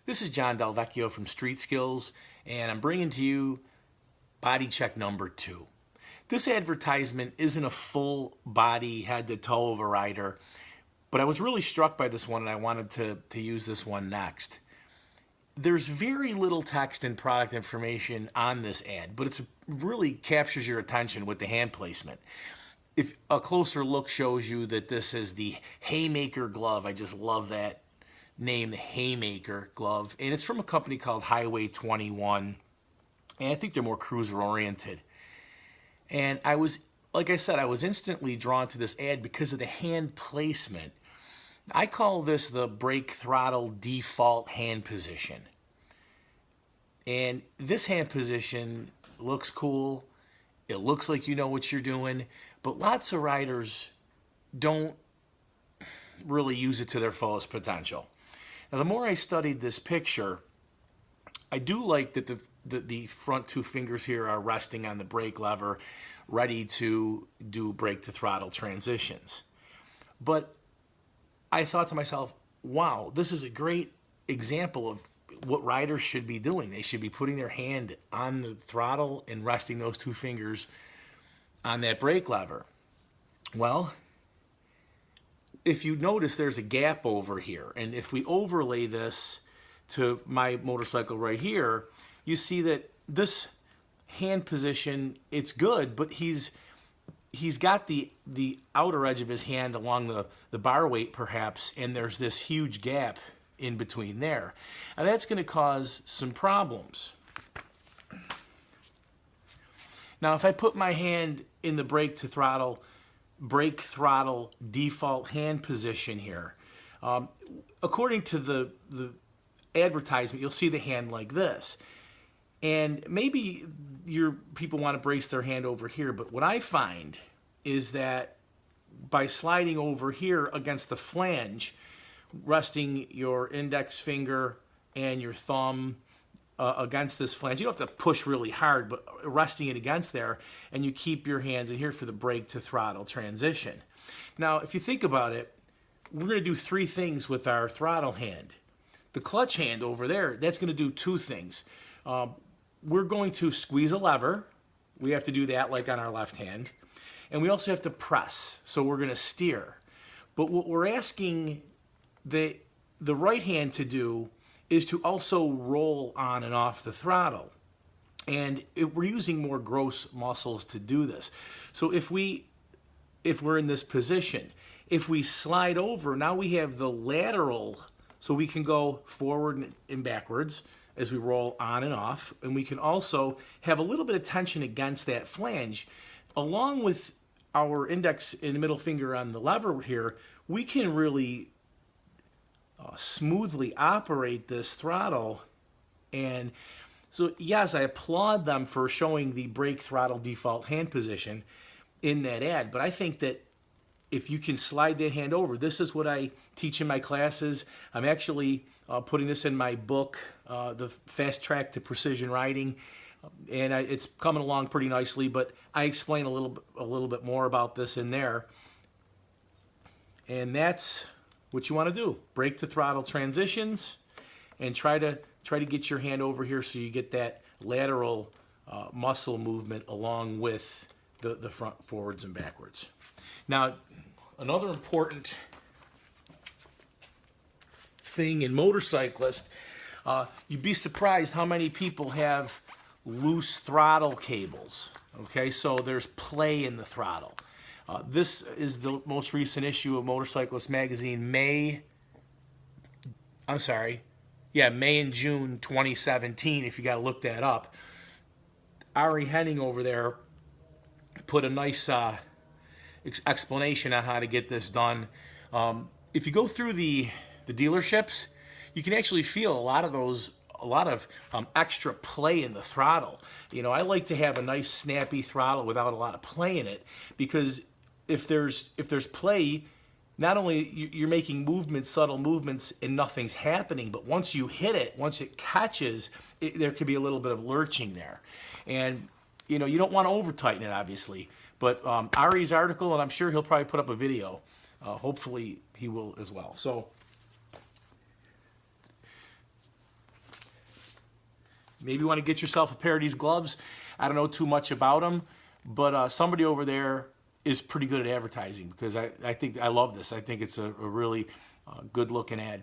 This is John Delvecchio from Street Skills, and I'm bringing to you body check number 2. This advertisement isn't a full body head to toe of a rider, but I was really struck by this one and I wanted to use this one next. There's very little text and product information on this ad, but it really captures your attention with the hand placement. If a closer look shows you that this is the Haymaker glove, I just love that name, the Haymaker glove, and it's from a company called Highway 21, and I think they're more cruiser oriented. And like I said, I was instantly drawn to this ad because of the hand placement. I call this the brake throttle default hand position. And this hand position looks cool. It looks like you know what you're doing, but lots of riders don't really use it to their fullest potential. Now, the more I studied this picture, I do like that the front two fingers here are resting on the brake lever, ready to do brake to throttle transitions. But I thought to myself, wow, this is a great example of what riders should be doing. They should be putting their hand on the throttle and resting those two fingers on that brake lever. Well, if you notice, there's a gap over here, and if we overlay this to my motorcycle right here, you see that this hand position, it's good, but he's got the outer edge of his hand along the bar weight perhaps, and there's this huge gap in between there. And that's going to cause some problems. Now, if I put my hand in the brake throttle default hand position here, according to the advertisement, you'll see the hand like this. And maybe your people want to brace their hand over here, but what I find is that by sliding over here against the flange, resting your index finger and your thumb against this flange, you don't have to push really hard, but resting it against there, and you keep your hands in here for the brake to throttle transition. Now, if you think about it, we're going to do 3 things with our throttle hand. The clutch hand over there, that's going to do 2 things. We're going to squeeze a lever. We have to do that like on our left hand. And we also have to press, so we're going to steer. But what we're asking the right hand to do is to also roll on and off the throttle. And we're using more gross muscles to do this. So if we're in this position, if we slide over, now we have the lateral, so we can go forward and backwards as we roll on and off. And we can also have a little bit of tension against that flange. Along with our index and middle finger on the lever here, we can really smoothly operate this throttle. And so, yes, I applaud them for showing the brake throttle default hand position in that ad, but I think that if you can slide that hand over, this is what I teach in my classes. I'm actually putting this in my book, The Fast Track to Precision Riding, and it's coming along pretty nicely, but I explain a little bit more about this in there. And that's what you want to do. Brake to throttle transitions, and try to get your hand over here so you get that lateral muscle movement along with the front forwards and backwards. Now, another important thing in motorcyclists, you'd be surprised how many people have loose throttle cables. Okay, so there's play in the throttle. This is the most recent issue of Motorcyclist Magazine, May and June 2017, if you got to look that up. Ari Henning over there put a nice explanation on how to get this done. If you go through the dealerships, you can actually feel a lot of extra play in the throttle. You know, I like to have a nice snappy throttle without a lot of play in it, because if there's play, not only you're making movements, subtle movements, and nothing's happening, but once you hit it, once it catches, there could be a little bit of lurching there. And, you know, you don't want to over-tighten it, obviously. But Ari's article, and I'm sure he'll probably put up a video. Hopefully he will as well. So Maybe you want to get yourself a pair of these gloves. I don't know too much about them, but somebody over there is pretty good at advertising, because I think I love this. I think it's a really good looking ad.